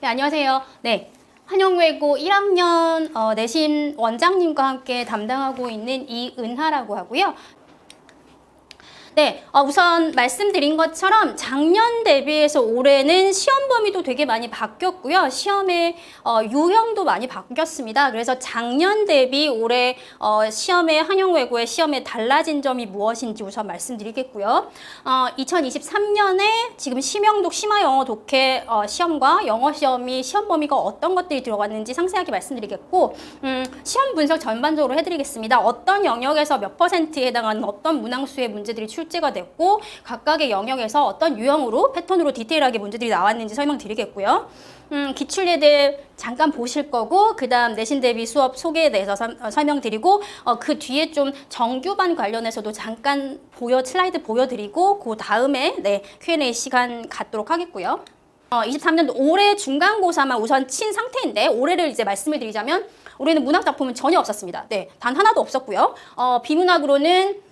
네, 안녕하세요. 네, 한영외고 1학년 내신 원장님과 함께 담당하고 있는 이은하라고 하고요. 네, 우선 말씀드린 것처럼 작년 대비해서 올해는 시험 범위도 되게 많이 바뀌었고요. 시험의 유형도 많이 바뀌었습니다. 그래서 작년 대비 올해 시험의 한영외고의 시험에 달라진 점이 무엇인지 우선 말씀드리겠고요. 2023년에 지금 심영독 심화영어 독해 시험과 영어 시험이 시험 범위가 어떤 것들이 들어갔는지 상세하게 말씀드리겠고, 시험 분석 전반적으로 해드리겠습니다. 어떤 영역에서 몇 %에 해당하는 어떤 문항수의 문제들이 출제가 됐고 각각의 영역에서 어떤 유형으로 패턴으로 디테일하게 문제들이 나왔는지 설명드리겠고요. 기출예들 잠깐 보실 거고 그 다음 내신 대비 수업 소개에 대해서 설명드리고 그 뒤에 좀 정규반 관련해서도 잠깐 슬라이드 보여드리고 그 다음에 Q&A 시간 갖도록 하겠고요. 23년도 올해 중간고사만 우선 친 상태인데 올해를 이제 말씀을 드리자면 올해는 문학 작품은 전혀 없었습니다. 네, 단 하나도 없었고요. 비문학으로는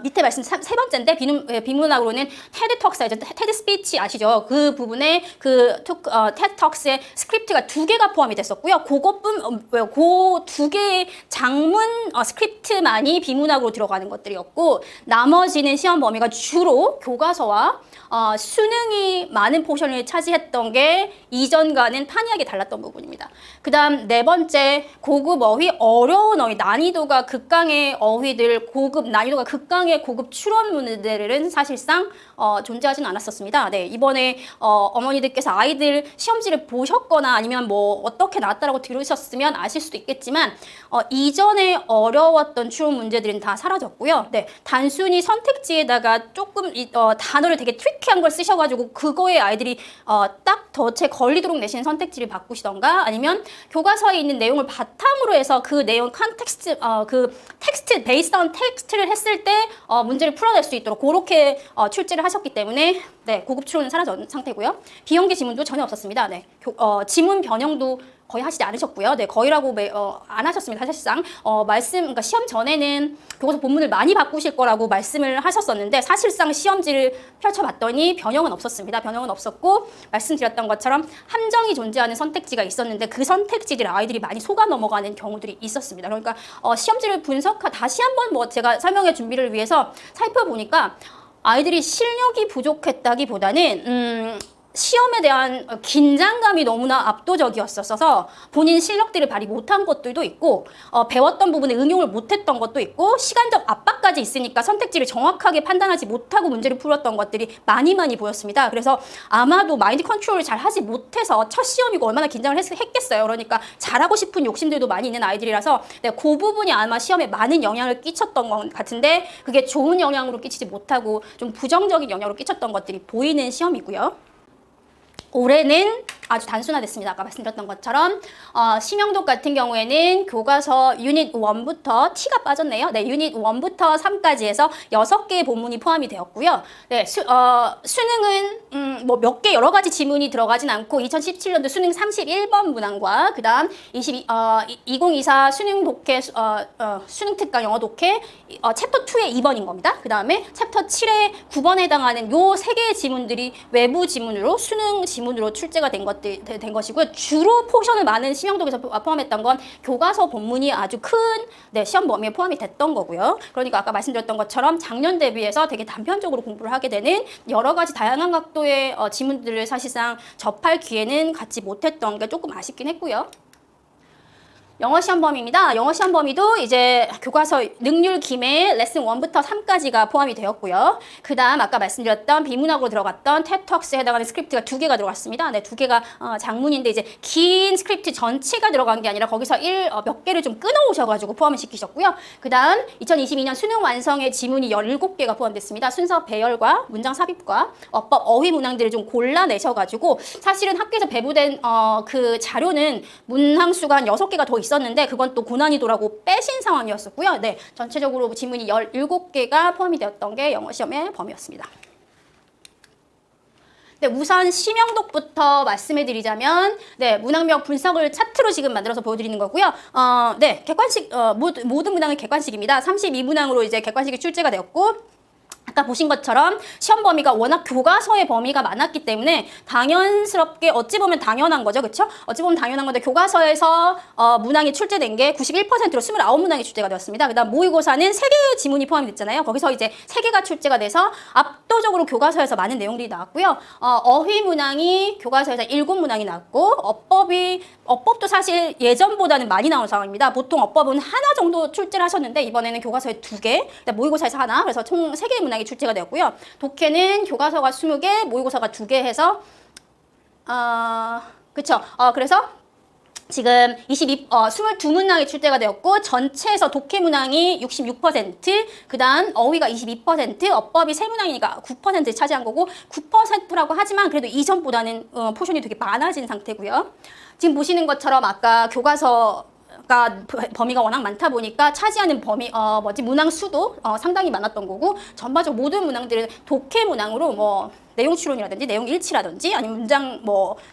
밑에 말씀 세 번째인데 비문학으로는 테드 턱스, 테드 스피치 아시죠? 그 부분에 테드 턱스의 스크립트가 2개가 포함이 됐었고요. 그 2개의 장문 스크립트만이 비문학으로 들어가는 것들이었고 나머지는 시험 범위가 주로 교과서와 수능이 많은 포션을 차지했던 게 이전과는 판이하게 달랐던 부분입니다. 그 다음 네 번째 고급 어휘, 어려운 어휘, 난이도가 극강의 어휘들, 난이도가 극강의 고급 추론문들은 사실상 존재하진 않았었습니다. 네, 이번에 어머니들께서 아이들 시험지를 보셨거나 아니면 뭐 어떻게 나왔다라고 들으셨으면 아실 수도 있겠지만 이전에 어려웠던 추론 문제들은 다 사라졌고요. 네, 단순히 선택지에다가 조금 단어를 되게 트리키한 걸 쓰셔가지고 그거에 아이들이 딱 덫에 걸리도록 내신 선택지를 바꾸시던가 아니면 교과서에 있는 내용을 바탕으로 해서 그 내용 컨텍스트 텍스트 베이스드 텍스트를 했을 때 문제를 풀어낼 수 있도록 그렇게 출제를 하셨기 때문에 네, 고급 추론은 사라진 상태고요. 비연계 지문도 전혀 없었습니다. 네, 지문 변형도 거의 하시지 않으셨고요. 네, 거의라고 안 하셨습니다. 사실상 그러니까 시험 전에는 교과서 본문을 많이 바꾸실 거라고 말씀을 하셨었는데 사실상 시험지를 펼쳐봤더니 변형은 없었습니다. 변형은 없었고 말씀드렸던 것처럼 함정이 존재하는 선택지가 있었는데 그 선택지들 아이들이 많이 속아 넘어가는 경우들이 있었습니다. 그러니까 시험지를 다시 한번 제가 설명의 준비를 위해서 살펴보니까 아이들이 실력이 부족했다기보다는 시험에 대한 긴장감이 너무나 압도적이었어서 본인 실력들을 발휘 못한 것들도 있고 배웠던 부분에 응용을 못했던 것도 있고 시간적 압박까지 있으니까 선택지를 정확하게 판단하지 못하고 문제를 풀었던 것들이 많이 보였습니다. 그래서 아마도 마인드 컨트롤을 잘 하지 못해서 첫 시험이고 얼마나 긴장을 했겠어요. 그러니까 잘하고 싶은 욕심들도 많이 있는 아이들이라서 네, 그 부분이 아마 시험에 많은 영향을 끼쳤던 것 같은데 그게 좋은 영향으로 끼치지 못하고 좀 부정적인 영향으로 끼쳤던 것들이 보이는 시험이고요. 올해는 아주 단순화됐습니다. 아까 말씀드렸던 것처럼 심영독 같은 경우에는 교과서 유닛 1부터 T가 빠졌네요. 네, 유닛 1부터 3까지 해서 6개의 본문이 포함이 되었고요. 네, 수능은 뭐 몇 개 여러 가지 지문이 들어가진 않고 2017년도 수능 31번 문항과 그 다음 2024 수능 독해 수능 특강 영어 독해 챕터 2의 2번인 겁니다. 그 다음에 챕터 7의 9번에 해당하는 요 3개의 지문들이 외부 지문으로 수능 지문으로 출제가 된 것이고요. 주로 포션을 많은 심영독에서 포함했던 건 교과서 본문이 아주 큰 시험 범위에 포함이 됐던 거고요. 그러니까 아까 말씀드렸던 것처럼 작년 대비해서 되게 단편적으로 공부를 하게 되는 여러 가지 다양한 각도의 지문들을 사실상 접할 기회는 갖지 못했던 게 조금 아쉽긴 했고요. 영어 시험 범위입니다. 영어 시험 범위도 이제 교과서 능률 기매 레슨 1부터 3까지가 포함이 되었고요. 그 다음 아까 말씀드렸던 비문학으로 들어갔던 테톡스에 해당하는 스크립트가 2개가 들어갔습니다. 네, 2개가 장문인데 이제 긴 스크립트 전체가 들어간 게 아니라 거기서 몇 개를 좀 끊어오셔가지고 포함을 시키셨고요. 그 다음 2022년 수능 완성의 지문이 17개가 포함됐습니다. 순서 배열과 문장 삽입과 어법 어휘 문항들을 좀 골라내셔가지고 사실은 학교에서 배부된 그 자료는 문항수가 한 6개가 더 있었는데 그건 또 고난이도라고 빼신 상황이었었고요. 네, 전체적으로 지문이 17개가 포함이 되었던 게 영어 시험의 범위였습니다. 네, 우선 심영독부터 말씀해 드리자면 문항력 분석을 차트로 지금 만들어서 보여드리는 거고요. 객관식 모든 문항은 객관식입니다. 32문항으로 이제 객관식이 출제가 되었고 아까 보신 것처럼 시험 범위가 워낙 교과서의 범위가 많았기 때문에 당연스럽게 어찌 보면 당연한 거죠. 그렇죠? 어찌 보면 당연한 건데 교과서에서 문항이 출제된 게 91%로 29문항이 출제가 되었습니다. 그다음 모의고사는 3개의 지문이 포함이 됐잖아요. 거기서 이제 3개가 출제가 돼서 압도적으로 교과서에서 많은 내용들이 나왔고요. 어휘 문항이 교과서에서 7문항이 나왔고 어법도 사실 예전보다는 많이 나온 상황입니다. 보통 어법은 하나 정도 출제를 하셨는데 이번에는 교과서에 2개, 모의고사에서 하나, 그래서 총 3개의 문항이 출제가 되었고요. 독해는 교과서가 20개, 모의고사가 2개 해서 그쵸. 그래서 지금 22문항이 출제가 되었고 전체에서 독해 문항이 66%, 그 다음 어휘가 22%, 어법이 3문항이니까 9% 차지한 거고 9%라고 하지만 그래도 이전보다는 포션이 되게 많아진 상태고요. 지금 보시는 것처럼 아까 교과서가 범위가 워낙 많다 보니까 차지하는 문항 수도 상당히 많았던 거고 전반적으로 모든 문항들은 독해 문항으로 내용 추론이라든지 내용 일치라든지 아니면 문장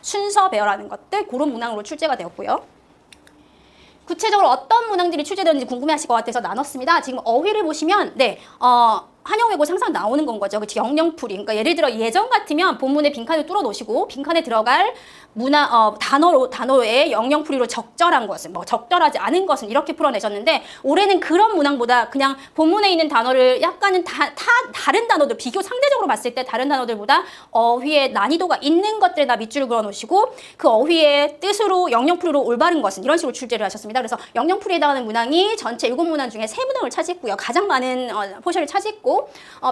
순서 배열하는 것들 그런 문항으로 출제가 되었고요. 구체적으로 어떤 문항들이 출제되는지 궁금해하실 것 같아서 나눴습니다. 지금 어휘를 보시면 한영외고 항상 나오는 건 거죠. 그치? 영영풀이. 그러니까 예를 들어 예전 같으면 본문에 빈칸을 뚫어 놓으시고 빈칸에 들어갈 단어의 영영풀이로 적절한 것은 적절하지 않은 것은 이렇게 풀어내셨는데 올해는 그런 문항보다 그냥 본문에 있는 단어를 약간은 다른 단어들 비교 상대적으로 봤을 때 다른 단어들보다 어휘의 난이도가 있는 것들에 다 밑줄을 그어 놓으시고 그 어휘의 뜻으로 영영풀이로 올바른 것은 이런 식으로 출제를 하셨습니다. 그래서 영영풀이에 해당하는 문항이 전체 7문항 중에 3문항을 차지했고요. 가장 많은 포션을 차지했고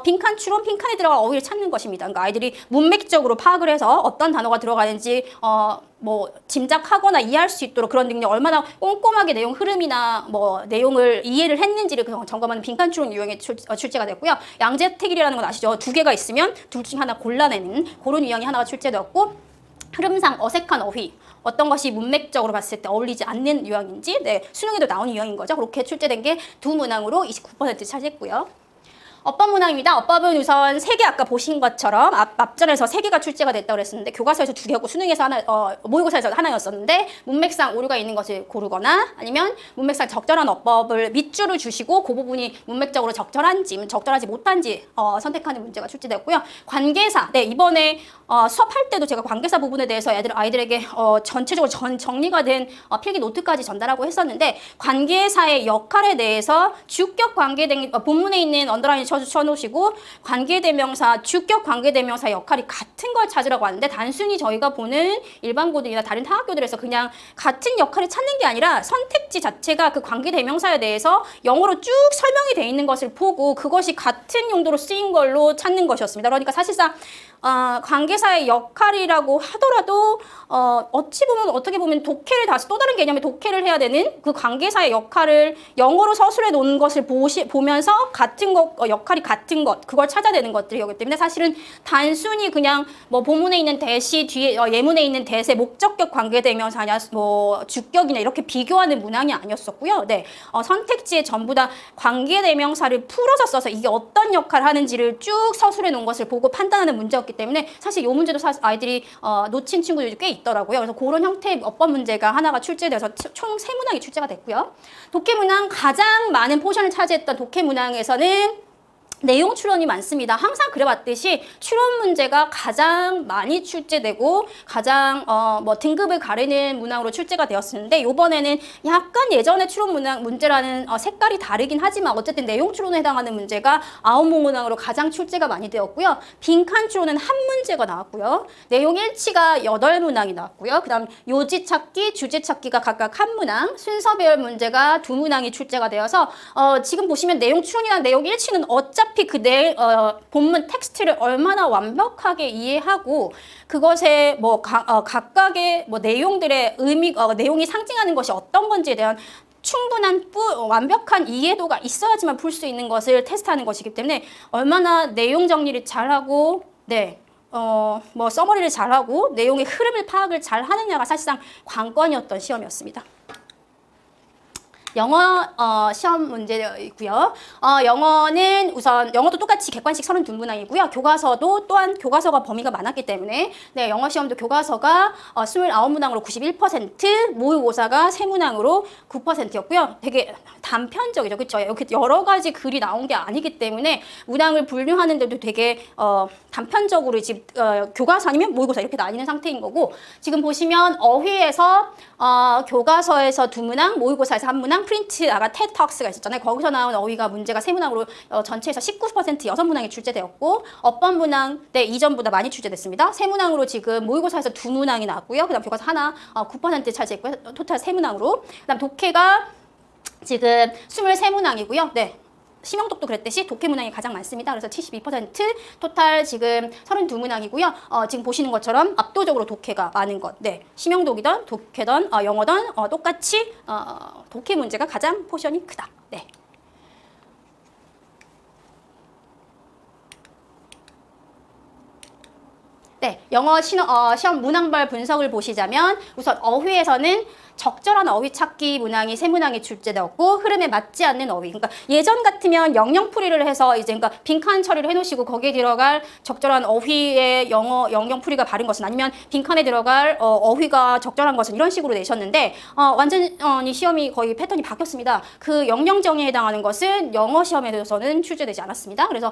빈칸 추론, 빈칸에 들어갈 어휘를 찾는 것입니다. 그러니까 아이들이 문맥적으로 파악을 해서 어떤 단어가 들어가는지 짐작하거나 이해할 수 있도록 그런 능력 얼마나 꼼꼼하게 내용 흐름이나 내용을 이해를 했는지를 점검하는 빈칸 추론 유형의 출제가 됐고요. 양재택일이라는 건 아시죠? 2개가 있으면 둘 중 하나 골라내는 그런 유형이 하나가 출제되었고 흐름상 어색한 어휘 어떤 것이 문맥적으로 봤을 때 어울리지 않는 유형인지 수능에도 나오는 유형인 거죠. 그렇게 출제된 게 2문항으로 29% 차지했고요. 어법 문항입니다. 어법은 우선 3개 아까 보신 것처럼 앞전에서 3개가 출제가 됐다고 그랬었는데 교과서에서 2개였고 수능에서 하나, 모의고사에서 하나였었는데 문맥상 오류가 있는 것을 고르거나 아니면 문맥상 적절한 어법을 밑줄을 주시고 그 부분이 문맥적으로 적절한지 적절하지 못한지 선택하는 문제가 출제됐고요. 관계사, 이번에 수업할 때도 제가 관계사 부분에 대해서 아이들에게 전체적으로 정리가 된 필기 노트까지 전달하고 했었는데 관계사의 역할에 대해서 주격 관계된 본문에 있는 언더라인 쳐놓으시고 관계대명사, 주격 관계대명사 역할이 같은 걸 찾으라고 하는데 단순히 저희가 보는 일반고들이나 다른 타학교들에서 그냥 같은 역할을 찾는 게 아니라 선택지 자체가 그 관계대명사에 대해서 영어로 쭉 설명이 돼 있는 것을 보고 그것이 같은 용도로 쓰인 걸로 찾는 것이었습니다. 그러니까 사실상 관계사의 역할이라고 하더라도 어떻게 보면 독해를 다시 또 다른 개념의 독해를 해야 되는 그 관계사의 역할을 영어로 서술해 놓은 것을 보면서 같은 역할이 같은 것 그걸 찾아내는 것들이기 때문에 사실은 단순히 그냥 본문에 있는 대시 뒤에 예문에 있는 대세 목적격 관계대명사냐 주격이냐 이렇게 비교하는 문항이 아니었었고요. 선택지에 전부 다 관계대명사를 풀어서 써서 이게 어떤 역할을 하는지를 쭉 서술해 놓은 것을 보고 판단하는 문제였기 때문에 사실 이 문제도 아이들이 놓친 친구들이 꽤 있더라고요. 그래서 그런 형태의 어법 문제가 하나가 출제돼서 총 3문항이 출제가 됐고요. 독해 문항 가장 많은 포션을 차지했던 독해 문항에서는 내용 추론이 많습니다. 항상 그래왔듯이 추론 문제가 가장 많이 출제되고 가장 등급을 가리는 문항으로 출제가 되었었는데 이번에는 약간 예전의 추론 문제라는 색깔이 다르긴 하지만 어쨌든 내용 추론에 해당하는 문제가 9문항으로 가장 출제가 많이 되었고요. 빈칸 추론은 한 문제가 나왔고요. 내용 일치가 8문항이 나왔고요. 그 다음 요지 찾기, 주제 찾기가 각각 한 문항, 순서 배열 문제가 2문항이 출제가 되어서 지금 보시면 내용 추론이나 내용 일치는 어차피 본문 텍스트를 얼마나 완벽하게 이해하고 그것에 각각의 내용들의 내용이 상징하는 것이 어떤 건지에 대한 충분한 완벽한 이해도가 있어야지만 풀 수 있는 것을 테스트하는 것이기 때문에 얼마나 내용 정리를 잘하고 서머리를 잘하고 내용의 흐름을 파악을 잘 하느냐가 사실상 관건이었던 시험이었습니다. 영어 시험 문제이고요. 영어는 우선 영어도 똑같이 객관식 32문항이고요. 교과서도 또한 교과서가 범위가 많았기 때문에 영어 시험도 교과서가 29문항으로 91%, 모의고사가 3문항으로 9%였고요. 되게 단편적이죠. 그렇죠? 이렇게 여러 가지 글이 나온 게 아니기 때문에 문항을 분류하는데도 되게 단편적으로 지금 교과서 아니면 모의고사 이렇게 나뉘는 상태인 거고, 지금 보시면 어휘에서 교과서에서 2문항, 모의고사에서 1문항, 프린트 아까 테드톡스가 있었잖아요. 거기서 나온 어휘가 문제가 3문항으로 전체에서 19% 6문항이 출제되었고, 어법 문항 때 이전보다 많이 출제됐습니다. 3문항으로 지금 모의고사에서 2문항이 나왔고요. 그다음 교과서 하나 9% 차지했고요. 토탈 3문항으로. 그다음 독해가 지금 23문항이고요. 네. 심형독도 그랬듯이 독해 문항이 가장 많습니다. 그래서 72%, 토탈 지금 32문항이고요. 지금 보시는 것처럼 압도적으로 독해가 많은 것. 네, 심형독이든 독해든 영어든 똑같이 독해 문제가 가장 포션이 크다. 네. 네, 영어 시험 문항별 분석을 보시자면 우선 어휘에서는 적절한 어휘 찾기 문항이 3문항이 출제되었고, 흐름에 맞지 않는 어휘. 그러니까 예전 같으면 영영풀이를 해서 이제 그러니까 빈칸 처리를 해놓으시고 거기에 들어갈 적절한 어휘의 영어 영영풀이가 바른 것은, 아니면 빈칸에 들어갈 어휘가 적절한 것은, 이런 식으로 내셨는데 완전히 시험이 거의 패턴이 바뀌었습니다. 그 영영정의에 해당하는 것은 영어 시험에 대해서는 출제되지 않았습니다. 그래서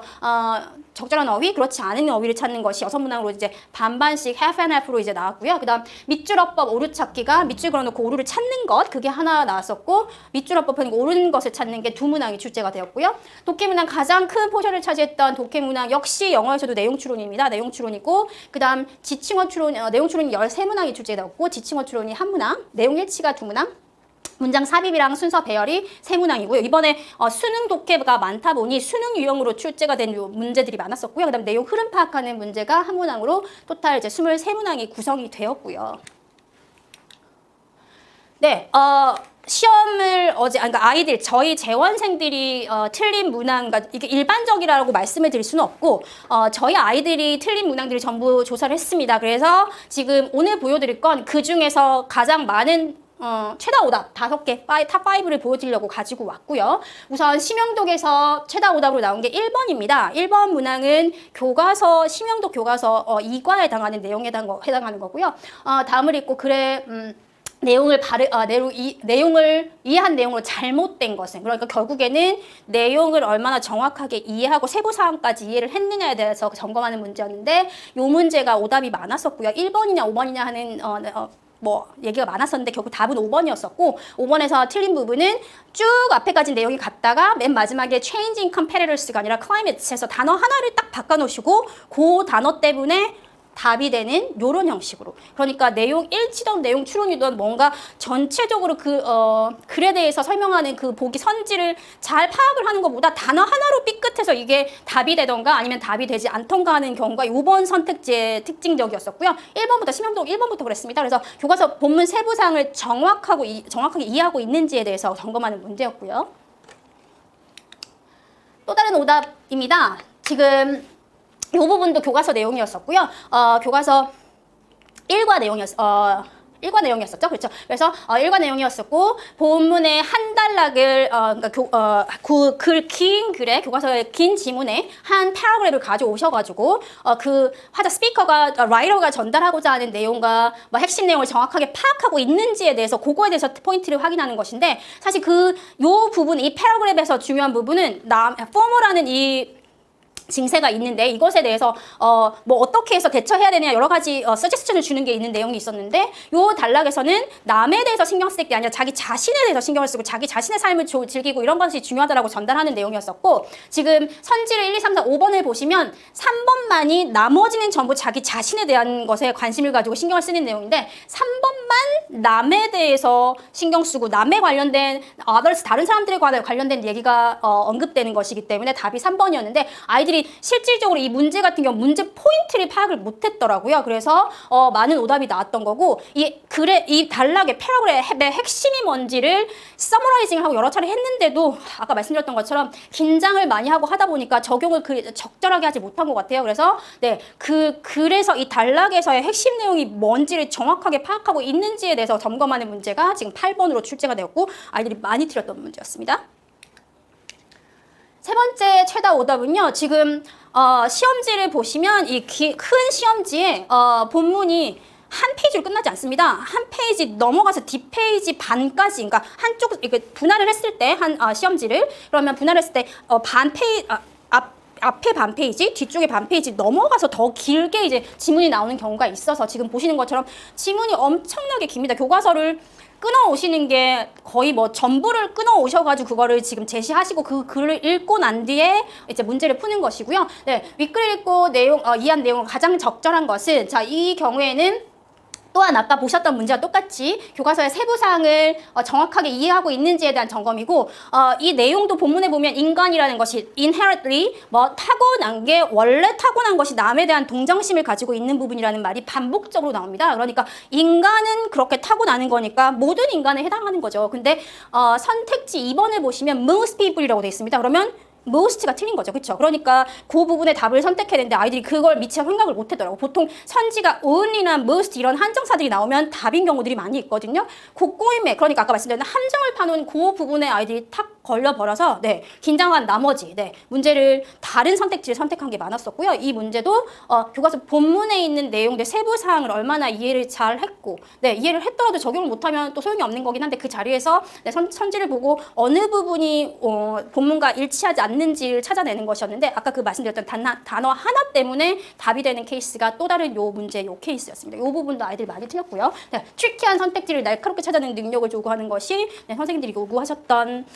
적절한 어휘, 그렇지 않은 어휘를 찾는 것이 6문항으로 이제 반반씩 half and half로 이제 나왔고요. 그다음 밑줄어법 오류 찾기가 밑줄 그어놓고 오류를 찾는 것, 그게 하나 나왔었고, 밑줄어법은 옳은 것을 찾는 게 2문항이 출제가 되었고요. 독해 문항 가장 큰 포션을 차지했던 독해 문항 역시 영어에서도 내용 추론입니다. 내용 추론이고, 그다음 지칭어 추론, 내용 추론이 13문항이 출제되었고, 지칭어 추론이 1문항, 내용 일치가 2문항, 문장 삽입이랑 순서 배열이 3문항이고요. 이번에 수능 독해가 많다 보니 수능 유형으로 출제가 된 문제들이 많았었고요. 그다음 내용 흐름 파악하는 문제가 1문항으로 토탈 이제 23문항이 구성이 되었고요. 네, 시험을 그러니까 아이들, 저희 재원생들이 틀린 문항, 그러니까 이게 일반적이라고 말씀을 드릴 수는 없고, 저희 아이들이 틀린 문항들이 전부 조사를 했습니다. 그래서 지금 오늘 보여드릴 건 그 중에서 가장 많은 최다 오답 5개, 탑5를 보여드리려고 가지고 왔고요. 우선 심형독에서 최다 오답으로 나온 게 1번입니다. 1번 문항은 교과서, 심형독 교과서 2과에 해당하는 내용에 해당하는 거고요. 다음을 읽고 내용을 이해한 내용으로 잘못된 것은, 그러니까 결국에는 내용을 얼마나 정확하게 이해하고 세부 사항까지 이해를 했느냐에 대해서 점검하는 문제였는데, 이 문제가 오답이 많았었고요. 1번이냐 5번이냐 하는 얘기가 많았었는데 결국 답은 5번이었었고, 5번에서 틀린 부분은 쭉 앞에까지 내용이 갔다가 맨 마지막에 changing comparators가 아니라 climates에서 단어 하나를 딱 바꿔놓으시고 그 단어 때문에 답이 되는 이런 형식으로. 그러니까 내용 일치든 내용 추론이든 뭔가 전체적으로 글에 대해서 설명하는 그 보기 선지를 잘 파악을 하는 것보다 단어 하나로 삐끗해서 이게 답이 되던가 아니면 답이 되지 않던가 하는 경우가 이번 선택지의 특징적이었었고요. 1번부터 심형독 1번부터 그랬습니다. 그래서 교과서 본문 세부 사항을 정확하게 이해하고 있는지에 대해서 점검하는 문제였고요. 또 다른 오답입니다. 지금 이 부분도 교과서 내용이었었고요. 교과서 1과 내용이었었죠. 그렇죠. 그래서 1과 내용이었었고, 본문의 한 단락을 그러니까 긴 글에, 교과서의 긴 지문에 한 패러그래프를 가져오셔가지고 그 스피커가 라이터가 전달하고자 하는 내용과 핵심 내용을 정확하게 파악하고 있는지에 대해서, 그거에 대해서 포인트를 확인하는 것인데, 사실 요 부분, 이 패러그래프에서 중요한 부분은 포머라는 이 징세가 있는데, 이것에 대해서 어떻게 해서 대처해야 되냐 여러 가지 서제스션을 주는 게 있는 내용이 있었는데, 요 단락에서는 남에 대해서 신경 쓸 게 아니라 자기 자신에 대해서 신경을 쓰고 자기 자신의 삶을 즐기고 이런 것이 중요하다라고 전달하는 내용이었었고, 지금 선지를 1, 2, 3, 4, 5번을 보시면 3번만이 나머지는 전부 자기 자신에 대한 것에 관심을 가지고 신경을 쓰는 내용인데, 3번만 남에 대해서 신경 쓰고 남에 관련된 다른 사람들에 관련된 얘기가 언급되는 것이기 때문에 답이 3번이었는데, 아이들이 실질적으로 이 문제 같은 경우 문제 포인트를 파악을 못했더라고요. 그래서 많은 오답이 나왔던 거고, 이 단락의 패러그래프의 핵심이 뭔지를 서머라이징하고 여러 차례 했는데도 아까 말씀드렸던 것처럼 긴장을 많이 하고 하다 보니까 적용을 적절하게 하지 못한 것 같아요. 그래서 그래서 이 단락에서의 핵심 내용이 뭔지를 정확하게 파악하고 있는지에 대해서 점검하는 문제가 지금 8번으로 출제가 되었고, 아이들이 많이 틀렸던 문제였습니다. 세 번째 최다 오답은요, 지금 시험지를 보시면 이 큰 시험지에 본문이 한 페이지로 끝나지 않습니다. 한 페이지 넘어가서 뒷페이지 반까지, 그러니까 한쪽 이렇게 분할을 했을 때 시험지를 그러면 분할했을 때 반 페이지 앞에 반 페이지, 뒤쪽에 반 페이지 넘어가서 더 길게 이제 지문이 나오는 경우가 있어서 지금 보시는 것처럼 지문이 엄청나게 깁니다. 교과서를 끊어 오시는 게 거의 뭐 전부를 끊어 오셔가지고 그거를 지금 제시하시고 그 글을 읽고 난 뒤에 이제 문제를 푸는 것이고요. 네, 윗글 읽고 이해한 내용을 가장 적절한 것은 자, 이 경우에는 또한 아까 보셨던 문제와 똑같이 교과서의 세부사항을 정확하게 이해하고 있는지에 대한 점검이고 이 내용도 본문에 보면 인간이라는 것이 inherently 뭐 타고난 게 원래 타고난 것이 남에 대한 동정심을 가지고 있는 부분이라는 말이 반복적으로 나옵니다. 그러니까 인간은 그렇게 타고나는 거니까 모든 인간에 해당하는 거죠. 근데 선택지 2번을 보시면 most people이라고 되어 있습니다. 그러면 most가 틀린 거죠. 그렇죠? 그러니까 그 부분의 답을 선택해야 되는데 아이들이 그걸 미처 생각을 못 했더라고. 보통 선지가 only나 most 이런 한정사들이 나오면 답인 경우들이 많이 있거든요. 그 꼬임에 그러니까 아까 말씀드린 함정을 파놓은 그 부분에 아이들이 탁 걸려버려서 네, 긴장한 나머지 네, 문제를 다른 선택지를 선택한 게 많았었고요. 이 문제도 교과서 본문에 있는 내용들 세부 사항을 얼마나 이해를 잘 했고 네, 이해를 했더라도 적용을 못하면 또 소용이 없는 거긴 한데 그 자리에서 네, 선지를 보고 어느 부분이 본문과 일치하지 않는지를 찾아내는 것이었는데 아까 그 말씀드렸던 단어 하나 때문에 답이 되는 케이스가 또 다른 요 문제 요 케이스였습니다. 요 부분도 아이들이 많이 틀렸고요. 네, 트리키한 선택지를 날카롭게 찾아내는 능력을 요구하는 것이 네, 선생님들이 요구하셨던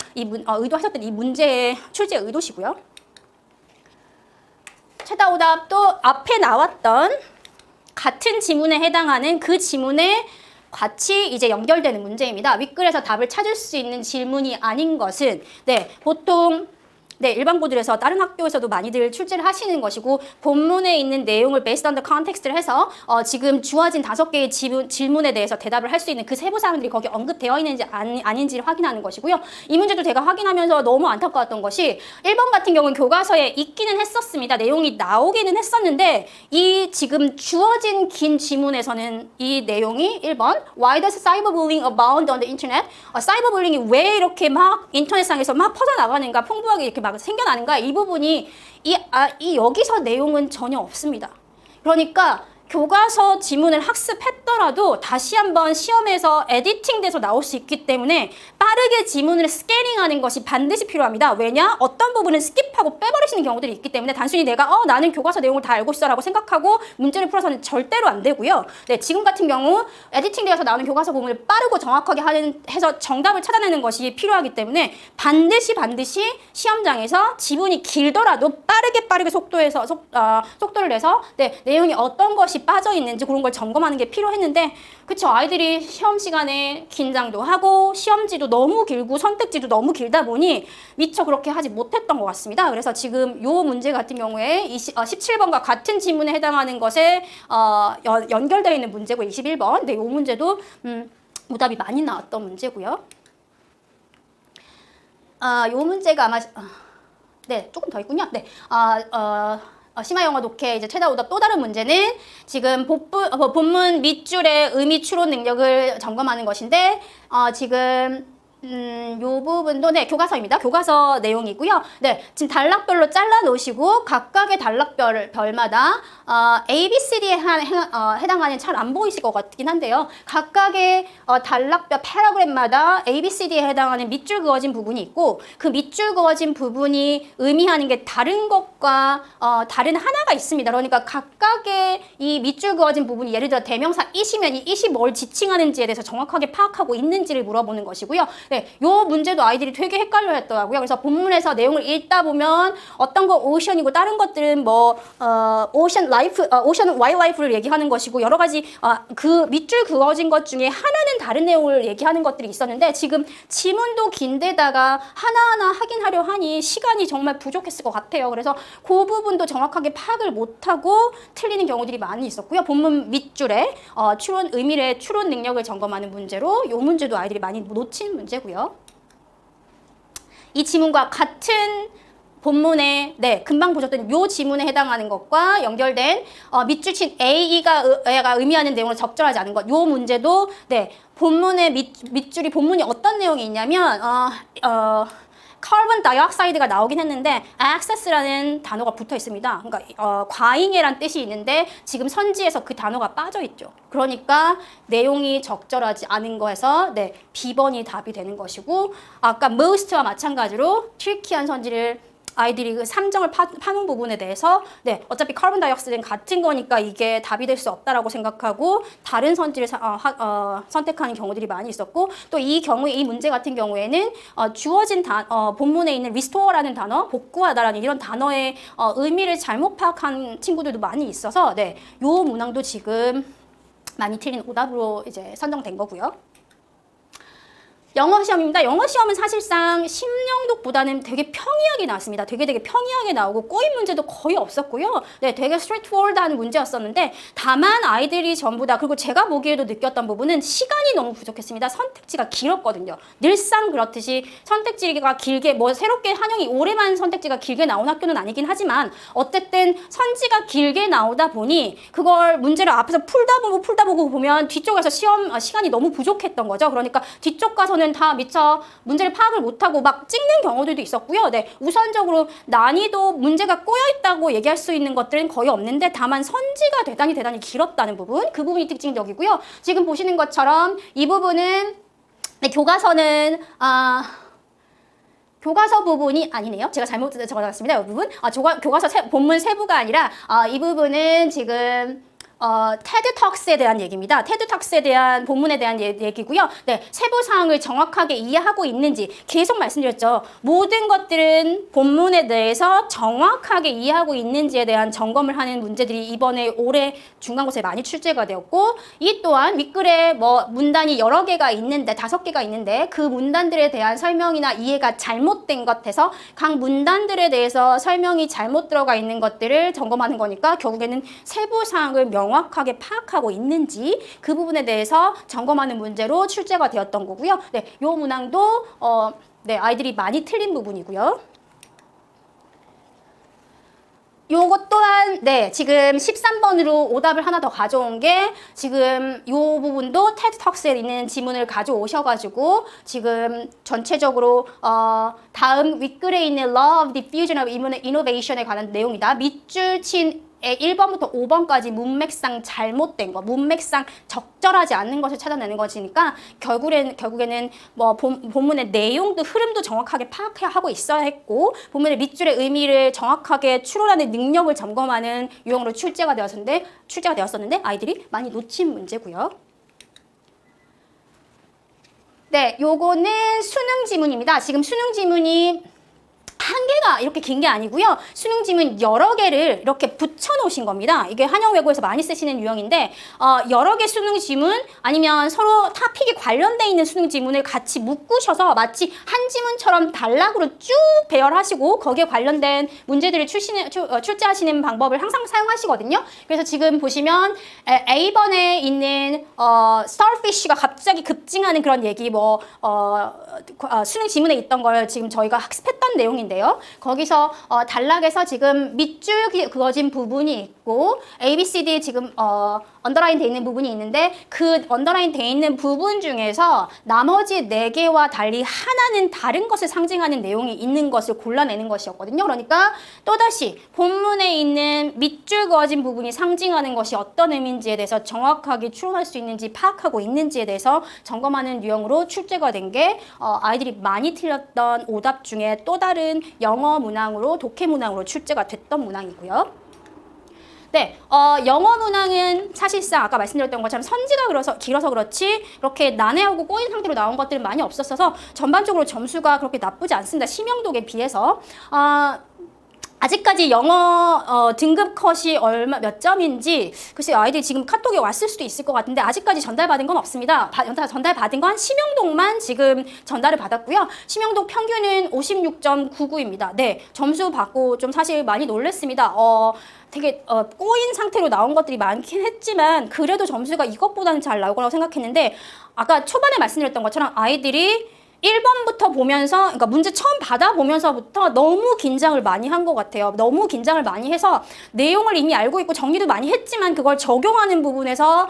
의도하셨던 이 문제의 출제 의도시고요. 최다 오답도 앞에 나왔던 같은 지문에 해당하는 그 지문에 같이 이제 연결되는 문제입니다. 윗글에서 답을 찾을 수 있는 질문이 아닌 것은 네, 보통 네, 일반 고들에서 다른 학교에서도 많이들 출제를 하시는 것이고 본문에 있는 내용을 based on the context를 해서 지금 주어진 5개의 질문에 대해서 대답을 할 수 있는 그 세부 사항들이 거기 언급되어 있는지 아닌지를 확인하는 것이고요. 이 문제도 제가 확인하면서 너무 안타까웠던 것이 1번 같은 경우는 교과서에 있기는 했었습니다. 내용이 나오기는 했었는데 이 지금 주어진 긴 지문에서는 이 내용이 1번 Why does cyberbullying abound on the internet? 사이버불링이 왜 이렇게 막 인터넷상에서 막 퍼져나가는가 풍부하게 이렇게 막 생겨나는가 이 부분이 이 여기서 내용은 전혀 없습니다. 그러니까 교과서 지문을 학습했더라도 다시 한번 시험에서 에디팅돼서 나올 수 있기 때문에 빠르게 지문을 스캐닝하는 것이 반드시 필요합니다. 왜냐? 어떤 부분은 스킵하고 빼버리시는 경우들이 있기 때문에 단순히 내가 나는 교과서 내용을 다 알고 있어 라고 생각하고 문제를 풀어서는 절대로 안 되고요. 네, 지금 같은 경우 에디팅되어서 나오는 교과서 부분을 빠르고 정확하게 해서 정답을 찾아내는 것이 필요하기 때문에 반드시 시험장에서 지문이 길더라도 빠르게 속도를 내서 네, 내용이 어떤 것이 빠져 있는지 그런 걸 점검하는 게 필요했는데 그쵸, 아이들이 시험 시간에 긴장도 하고 시험지도 너무 길고 선택지도 너무 길다 보니 미처 그렇게 하지 못했던 것 같습니다. 그래서 지금 요 문제 같은 경우에 17번과 같은 지문에 해당하는 것에 연결되어 있는 문제고 21번 네, 요 문제도 오답이 많이 나왔던 문제고요. 요 문제가 아마 네, 조금 더 있군요. 네, 심화 영어 독해 이제 최다 오답 또 다른 문제는 지금 본문 밑줄의 의미 추론 능력을 점검하는 것인데 지금 요 부분도 네, 교과서입니다. 교과서 내용이고요. 네, 지금 단락별로 잘라 놓으시고 각각의 단락별마다 A, B, C, D에 해당하는 잘 안 보이실 것 같긴 한데요. 각각의 단락별 패러그램마다 A, B, C, D에 해당하는 밑줄 그어진 부분이 있고 그 밑줄 그어진 부분이 의미하는 게 다른 것과 다른 하나가 있습니다. 그러니까 각각의 이 밑줄 그어진 부분이 예를 들어 대명사 it이면 이 it이 뭘 지칭하는지에 대해서 정확하게 파악하고 있는지를 물어보는 것이고요. 네, 요 문제도 아이들이 되게 헷갈려 했더라고요. 그래서 본문에서 내용을 읽다 보면 어떤 거 오션이고 다른 것들은 뭐 오션 와일라이프를 얘기하는 것이고 여러 가지 그 밑줄 그어진 것 중에 하나는 다른 내용을 얘기하는 것들이 있었는데 지금 지문도 긴데다가 하나하나 확인하려 하니 시간이 정말 부족했을 것 같아요. 그래서 그 부분도 정확하게 파악을 못하고 틀리는 경우들이 많이 있었고요. 본문 밑줄에 의미의 추론 능력을 점검하는 문제로 요 문제도 아이들이 많이 놓친 문제고요. 이 지문과 같은 본문에 네, 금방 보셨던 요 지문에 해당하는 것과 연결된 밑줄친 A가 의미하는 내용을 적절하지 않은 것. 요 문제도 네, 본문의 밑줄이 본문이 어떤 내용이 있냐면 카본 다이옥사이드가 나오긴 했는데 access라는 단어가 붙어 있습니다. 그러니까 과잉해란 뜻이 있는데 지금 선지에서 그 단어가 빠져 있죠. 그러니까 내용이 적절하지 않은 거에서 네, B번이 답이 되는 것이고 아까 most와 마찬가지로 트리키한 선지를 아이들이 그 3점을 파는 부분에 대해서 네, 어차피 카본 다이옥사이드는 같은 거니까 이게 답이 될 수 없다라고 생각하고 다른 선지를 선택하는 경우들이 많이 있었고 또 이 경우에 이 문제 같은 경우에는 주어진 본문에 있는 restore라는 단어, 복구하다라는 이런 단어의 의미를 잘못 파악한 친구들도 많이 있어서 네, 요 문항도 지금 많이 틀린 오답으로 이제 선정된 거고요. 영어 시험입니다. 영어 시험은 사실상 심령독보다는 되게 평이하게 나왔습니다. 되게 평이하게 나오고 꼬인 문제도 거의 없었고요. 네, 되게 스트레이트포워드한 문제였었는데 다만 아이들이 전부 다 그리고 제가 보기에도 느꼈던 부분은 시간이 너무 부족했습니다. 선택지가 길었거든요. 늘상 그렇듯이 선택지가 길게 뭐 새롭게 한영이 올해만 선택지가 길게 나온 학교는 아니긴 하지만 어쨌든 선지가 길게 나오다 보니 그걸 문제를 앞에서 풀다 보고 보면 뒤쪽에서 시험 시간이 너무 부족했던 거죠. 그러니까 뒤쪽 가서는 다 미처 문제를 파악을 못하고 막 찍는 경우들도 있었고요. 네, 우선적으로 난이도 문제가 꼬여있다고 얘기할 수 있는 것들은 거의 없는데 다만 선지가 대단히 길었다는 부분, 그 부분이 특징적이고요. 지금 보시는 것처럼 이 부분은 네, 교과서 부분이 아니네요. 제가 잘못 적어놨습니다. 이 부분. 교과서 본문 세부가 아니라 이 부분은 지금 테드 턱스에 대한 얘기입니다. 테드 턱스에 대한 본문에 대한 얘기고요. 네, 세부 사항을 정확하게 이해하고 있는지 계속 말씀드렸죠. 모든 것들은 본문에 대해서 정확하게 이해하고 있는지에 대한 점검을 하는 문제들이 이번에 올해 중간고사에 많이 출제가 되었고 이 또한 윗글에 뭐 문단이 여러 개가 있는데 5개가 있는데 그 문단들에 대한 설명이나 이해가 잘못된 것에서 각 문단들에 대해서 설명이 잘못 들어가 있는 것들을 점검하는 거니까 결국에는 세부 사항을 명확하게 파악하고 있는지 그 부분에 대해서 점검하는 문제로 출제가 되었던 거고요. 네, 요 문항도 네, 아이들이 많이 틀린 부분이고요. 요것 또한 네, 지금 13번으로 오답을 하나 더 가져온 게 지금 요 부분도 테드 턱스에 있는 지문을 가져오셔가지고 지금 전체적으로 다음 윗글에 있는 Law of Diffusion of Innovation에 관한 내용이다. 밑줄 친 1번부터 5번까지 문맥상 잘못된 거, 문맥상 적절하지 않는 것을 찾아내는 것이니까 결국에는 뭐 본문의 내용도 흐름도 정확하게 파악하고 있어야 했고 본문의 밑줄의 의미를 정확하게 추론하는 능력을 점검하는 유형으로 출제가 되었었는데 아이들이 많이 놓친 문제고요. 네, 요거는 수능 지문입니다. 지금 수능 지문이 한 개가 이렇게 긴 게 아니고요. 수능 지문 여러 개를 이렇게 붙여 놓으신 겁니다. 이게 한영외고에서 많이 쓰시는 유형인데 여러 개 수능 지문 아니면 서로 토픽이 관련돼 있는 수능 지문을 같이 묶으셔서 마치 한 지문처럼 단락으로 쭉 배열하시고 거기에 관련된 문제들을 출제하시는 방법을 항상 사용하시거든요. 그래서 지금 보시면 A번에 있는 starfish가 갑자기 급증하는 그런 얘기 수능 지문에 있던 걸 지금 저희가 학습했던 내용인데요. 거기서 단락에서 지금 밑줄 그어진 부분이 있고 A, B, C, D 지금 언더라인 돼 있는 부분이 있는데 그 언더라인 돼 있는 부분 중에서 나머지 4개와 달리 하나는 다른 것을 상징하는 내용이 있는 것을 골라내는 것이었거든요. 그러니까 또다시 본문에 있는 밑줄 그어진 부분이 상징하는 것이 어떤 의미인지에 대해서 정확하게 추론할 수 있는지 파악하고 있는지에 대해서 점검하는 유형으로 출제가 된 게 아이들이 많이 틀렸던 오답 중에 또 다른 영어 문항으로 독해 문항으로 출제가 됐던 문항이고요. 네, 영어 문항은 사실상 아까 말씀드렸던 것처럼 선지가 길어서 그렇지 이렇게 난해하고 꼬인 상태로 나온 것들은 많이 없었어서 전반적으로 점수가 그렇게 나쁘지 않습니다. 심형독에 비해서. 아직까지 영어 등급 컷이 몇 점인지 글쎄 아이들이 지금 카톡에 왔을 수도 있을 것 같은데 아직까지 전달받은 건 없습니다. 전달받은 건 심형독만 지금 전달을 받았고요. 심형독 평균은 56.99입니다. 네, 점수 받고 좀 사실 많이 놀랐습니다. 되게 꼬인 상태로 나온 것들이 많긴 했지만 그래도 점수가 이것보다는 잘 나올 거라고 생각했는데 아까 초반에 말씀드렸던 것처럼 아이들이 1번부터 보면서, 그러니까 문제 처음 받아보면서부터 너무 긴장을 많이 한 것 같아요. 너무 긴장을 많이 해서 내용을 이미 알고 있고 정리도 많이 했지만 그걸 적용하는 부분에서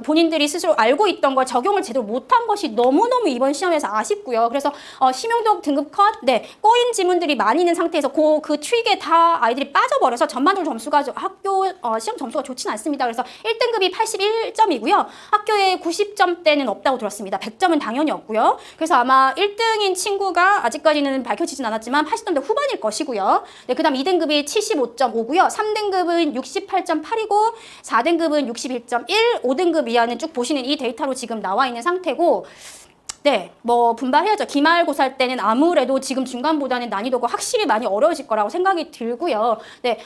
본인들이 스스로 알고 있던 걸 적용을 제대로 못한 것이 너무너무 이번 시험에서 아쉽고요. 그래서 심용덕 등급 컷, 네, 꼬인 지문들이 많이 있는 상태에서 그 트릭에 다 아이들이 빠져버려서 전반적으로 점수가 학교 시험 점수가 좋지는 않습니다. 그래서 1등급이 81점이고요. 학교에 90점대는 없다고 들었습니다. 100점은 당연히 없고요. 그래서 아마 1등인 친구가 아직까지는 밝혀지진 않았지만 80점대 후반일 것이고요. 네, 그 다음 2등급이 75.5고요. 3등급은 68.8이고 4등급은 61.1, 5등급 이하는 쭉 보시는 이 데이터로 지금 나와 있는 상태고, 네, 뭐 분발해야죠. 기말고사 때는 아무래도 지금 중간보다는 난이도가 확실히 많이 어려워질 거라고 생각이 들고요. 네,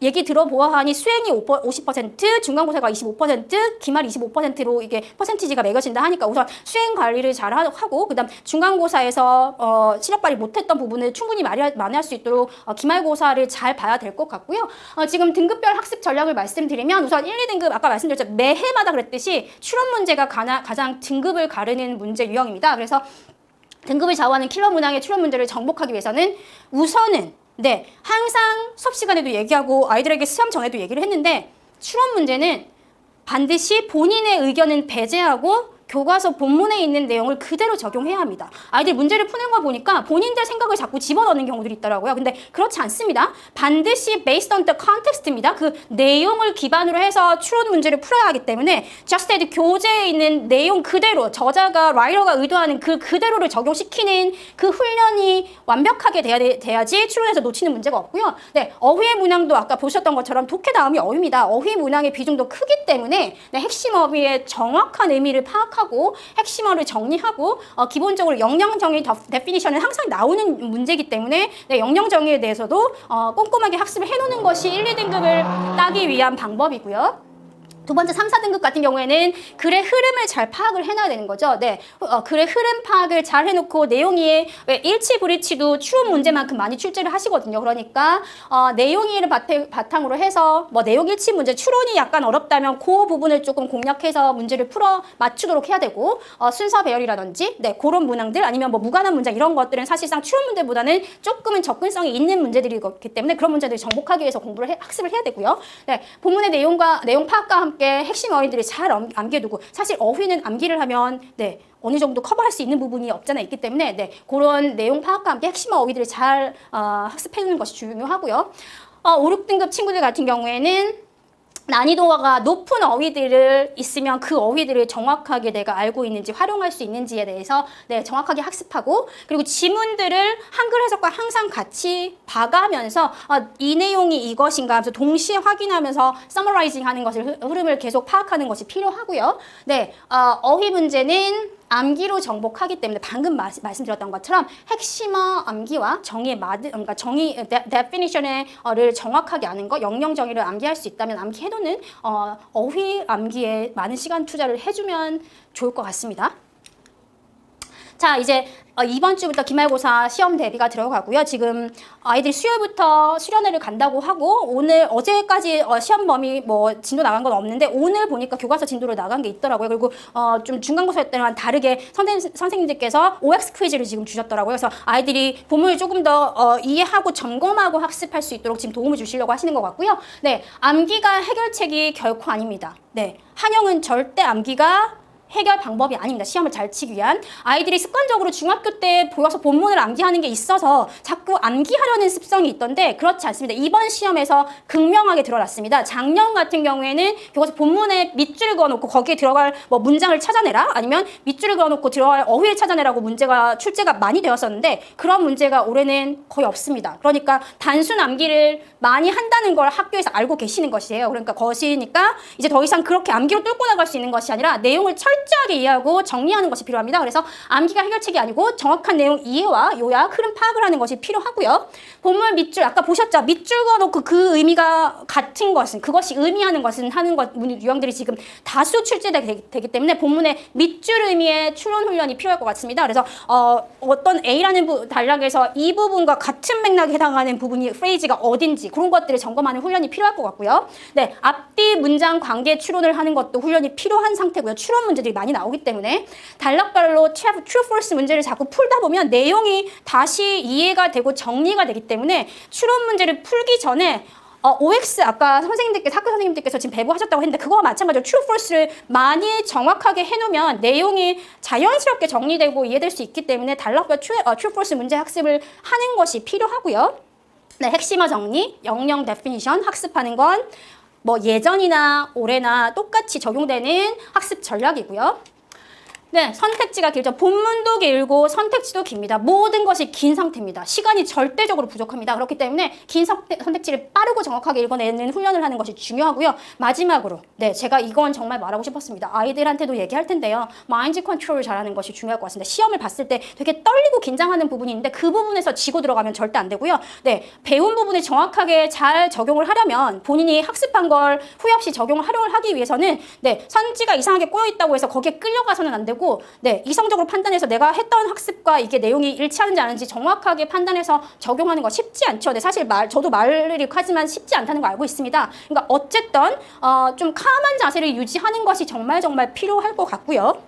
얘기 들어보아하니 수행이 50%, 중간고사가 25%, 기말 25%로 이게 퍼센티지가 매겨진다 하니까 우선 수행 관리를 잘 하고, 그다음 중간고사에서 실력 발휘 못했던 부분을 충분히 만회할 수 있도록 기말고사를 잘 봐야 될 것 같고요. 지금 등급별 학습 전략을 말씀드리면 우선 1, 2등급 아까 말씀드렸죠. 매해마다 그랬듯이 추론 문제가 가장 등급을 가르는 문제 유형입니다. 그래서 등급을 좌우하는 킬러 문항의 추론 문제를 정복하기 위해서는 우선은, 네, 항상 수업 시간에도 얘기하고 아이들에게 시험 전에도 얘기를 했는데, 추론 문제는 반드시 본인의 의견은 배제하고 교과서 본문에 있는 내용을 그대로 적용해야 합니다. 아이들 문제를 푸는 거 보니까 본인들 생각을 자꾸 집어넣는 경우들이 있더라고요. 근데 그렇지 않습니다. 반드시 based on the context입니다. 그 내용을 기반으로 해서 추론 문제를 풀어야 하기 때문에 just as 교재에 있는 내용 그대로, 저자가, 라이터가 의도하는 그 그대로를 적용시키는 그 훈련이 완벽하게 돼야지 추론에서 놓치는 문제가 없고요. 네, 어휘의 문항도 아까 보셨던 것처럼 독해 다음이 어휘입니다. 어휘 문항의 비중도 크기 때문에, 네, 핵심 어휘의 정확한 의미를 파악하고 핵심어를 정리하고 기본적으로 영영정의 데피니션은 항상 나오는 문제이기 때문에, 네, 영영정의에 대해서도 꼼꼼하게 학습을 해놓는 것이 1, 2등급을 따기 위한 방법이고요. 두 번째 3, 4등급 같은 경우에는 글의 흐름을 잘 파악을 해놔야 되는 거죠. 네, 글의 흐름 파악을 잘 해놓고 내용이의 일치 불일치도 추론 문제만큼 많이 출제를 하시거든요. 그러니까 내용이를 바탕으로 해서 뭐 내용 일치 문제, 추론이 약간 어렵다면 그 부분을 조금 공략해서 문제를 풀어 맞추도록 해야 되고, 순서 배열이라든지, 네, 그런 문항들, 아니면 뭐 무관한 문장 이런 것들은 사실상 추론 문제보다는 조금은 접근성이 있는 문제들이기 때문에 그런 문제들을 정복하기 위해서 학습을 해야 되고요. 네, 본문의 내용 파악과 함께 핵심 어휘들이 잘 암기해두고, 사실 어휘는 암기를 하면, 네, 어느 정도 커버할 수 있는 부분이 없잖아 있기 때문에, 네, 그런 내용 파악과 함께 핵심 어휘들을 잘 학습해두는 것이 중요하고요. 5, 6등급 친구들 같은 경우에는 난이도가 높은 어휘들을 있으면 그 어휘들을 정확하게 내가 알고 있는지 활용할 수 있는지에 대해서, 네, 정확하게 학습하고, 그리고 지문들을 한글 해석과 항상 같이 봐가면서 이 내용이 이것인가 하면서 동시에 확인하면서 서머라이징 하는 것을, 흐름을 계속 파악하는 것이 필요하고요. 네, 어휘 문제는 암기로 정복하기 때문에 방금 말씀드렸던 것처럼 핵심어 암기와 그러니까 definition을 정확하게 아는 거, 영영 정의를 암기할 수 있다면 암기해놓는 어휘 암기에 많은 시간 투자를 해주면 좋을 것 같습니다. 자, 이제 이번 주부터 기말고사 시험 대비가 들어가고요. 지금 아이들이 수요일부터 수련회를 간다고 하고, 어제까지 시험 범위 뭐 진도 나간 건 없는데 오늘 보니까 교과서 진도로 나간 게 있더라고요. 그리고 좀 중간고사 때랑 다르게 선생님들께서 OX 퀴즈를 지금 주셨더라고요. 그래서 아이들이 본문을 조금 더 이해하고 점검하고 학습할 수 있도록 지금 도움을 주시려고 하시는 것 같고요. 네, 암기가 해결책이 결코 아닙니다. 네, 한영은 절대 암기가 해결 방법이 아닙니다. 시험을 잘 치기 위한. 아이들이 습관적으로 중학교 때 보여서 본문을 암기하는 게 있어서 자꾸 암기하려는 습성이 있던데 그렇지 않습니다. 이번 시험에서 극명하게 드러났습니다. 작년 같은 경우에는 교과서 본문에 밑줄을 그어놓고 거기에 들어갈 뭐 문장을 찾아내라, 아니면 밑줄을 그어놓고 들어갈 어휘를 찾아내라고 출제가 많이 되었었는데 그런 문제가 올해는 거의 없습니다. 그러니까 단순 암기를 많이 한다는 걸 학교에서 알고 계시는 것이에요. 그러니까 것이니까 이제 더 이상 그렇게 암기로 뚫고 나갈 수 있는 것이 아니라 내용을 철저하게 이해하고 정리하는 것이 필요합니다. 그래서 암기가 해결책이 아니고 정확한 내용 이해와 요약, 흐름 파악을 하는 것이 필요하고요. 본문 밑줄, 아까 보셨죠? 밑줄 그어놓고 그 의미가 같은 것은, 그것이 의미하는 것은 하는 유형들이 지금 다수 출제되기 때문에 본문의 밑줄 의미의 추론 훈련이 필요할 것 같습니다. 그래서 어떤 A라는 단락에서 이 부분과 같은 맥락에 해당하는 부분이 프레이즈가 어딘지 그런 것들을 점검하는 훈련이 필요할 것 같고요. 네, 앞뒤 문장 관계 추론을 하는 것도 훈련이 필요한 상태고요. 추론 문제 문제들이 많이 나오기 때문에 단락별로 true, false 문제를 자꾸 풀다 보면 내용이 다시 이해가 되고 정리가 되기 때문에 추론 문제를 풀기 전에 OX 아까 선생님들께서 학교 선생님들께서 지금 배부하셨다고 했는데 그거와 마찬가지로 true, false를 많이 정확하게 해놓으면 내용이 자연스럽게 정리되고 이해될 수 있기 때문에 단락별 true, false 문제 학습을 하는 것이 필요하고요. 네, 핵심어 정리, 영영 definition 학습하는 건 뭐 예전이나 올해나 똑같이 적용되는 학습 전략이고요. 네, 선택지가 길죠. 본문도 길고 선택지도 깁니다. 모든 것이 긴 상태입니다. 시간이 절대적으로 부족합니다. 그렇기 때문에 긴 선택지를 빠르고 정확하게 읽어내는 훈련을 하는 것이 중요하고요. 마지막으로 네, 제가 이건 정말 말하고 싶었습니다. 아이들한테도 얘기할 텐데요. 마인드 컨트롤을 잘하는 것이 중요할 것 같습니다. 시험을 봤을 때 되게 떨리고 긴장하는 부분이 있는데 그 부분에서 지고 들어가면 절대 안 되고요. 네, 배운 부분을 정확하게 잘 적용을 하려면 본인이 학습한 걸 후회 없이 활용을 하기 위해서는 네, 선지가 이상하게 꼬여 있다고 해서 거기에 끌려가서는 안 되고 네, 이성적으로 판단해서 내가 했던 학습과 이게 내용이 일치하는지 아닌지 정확하게 판단해서 적용하는 거 쉽지 않죠. 네, 사실 저도 말을 하지만 쉽지 않다는 거 알고 있습니다. 그러니까 어쨌든 좀 calm한 자세를 유지하는 것이 정말 필요할 것 같고요.